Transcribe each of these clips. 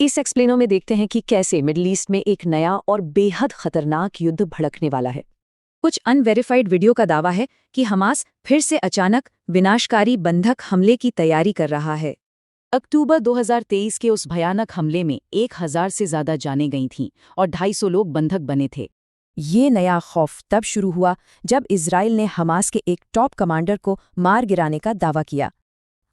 इस एक्सप्लेनो में देखते हैं कि कैसे मिडिल ईस्ट में एक नया और बेहद खतरनाक युद्ध भड़कने वाला है। कुछ अनवेरिफाइड वीडियो का दावा है कि हमास फिर से अचानक विनाशकारी बंधक हमले की तैयारी कर रहा है। अक्टूबर 2023 के उस भयानक हमले में 1000 से ज्यादा जानें गई थीं और 250 लोग बंधक बने थे। ये नया खौफ तब शुरू हुआ जब इजराइल ने हमास के एक टॉप कमांडर को मार गिराने का दावा किया।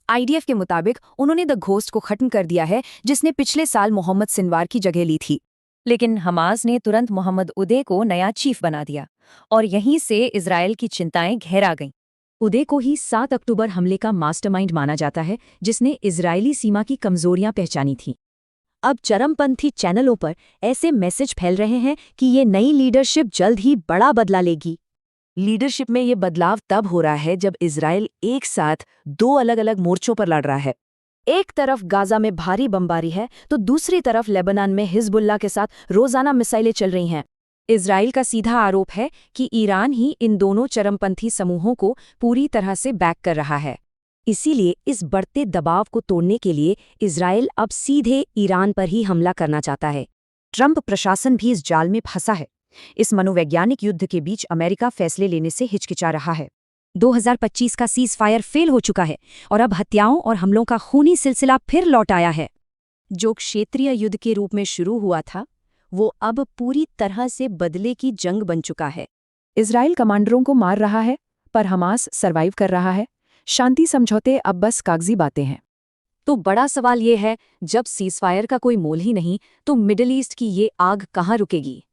आईडीएफ के मुताबिक उन्होंने द घोस्ट को खत्म कर दिया है, जिसने पिछले साल मोहम्मद सिनवार की जगह ली थी। लेकिन हमास ने तुरंत मोहम्मद उदय को नया चीफ बना दिया और यहीं से इजराइल की चिंताएं गहरा गईं। उदय को ही 7 अक्टूबर हमले का मास्टरमाइंड माना जाता है, जिसने इजरायली सीमा की कमजोरियां पहचानी थीं। अब चरमपंथी चैनलों पर ऐसे मैसेज फैल रहे हैं कि ये नई लीडरशिप जल्द ही बड़ा बदला लेगी। लीडरशिप में ये बदलाव तब हो रहा है जब इजराइल एक साथ 2 अलग अलग मोर्चों पर लड़ रहा है। एक तरफ गाजा में भारी बमबारी है तो दूसरी तरफ लेबनान में हिजबुल्लाह के साथ रोजाना मिसाइलें चल रही हैं। इजराइल का सीधा आरोप है कि ईरान ही इन दोनों चरमपंथी समूहों को पूरी तरह से बैक कर रहा है। इसीलिए इस बढ़ते दबाव को तोड़ने के लिए इजराइल अब सीधे ईरान पर ही हमला करना चाहता है। ट्रंप प्रशासन भी इस जाल में फंसा है। इस मनोवैज्ञानिक युद्ध के बीच अमेरिका फैसले लेने से हिचकिचा रहा है। 2025 का सीज फायर फेल हो चुका है और अब हत्याओं और हमलों का खूनी सिलसिला फिर लौट आया है। जो क्षेत्रीय युद्ध के रूप में शुरू हुआ था, वो अब पूरी तरह से बदले की जंग बन चुका है। इजराइल कमांडरों को मार रहा है, पर हमास सरवाइव कर रहा है। शांति समझौते अब बस कागजी बातें हैं। तो बड़ा सवाल ये है, जब सीजफायर का कोई मोल ही नहीं, तो मिडिल ईस्ट की ये आग कहाँ रुकेगी?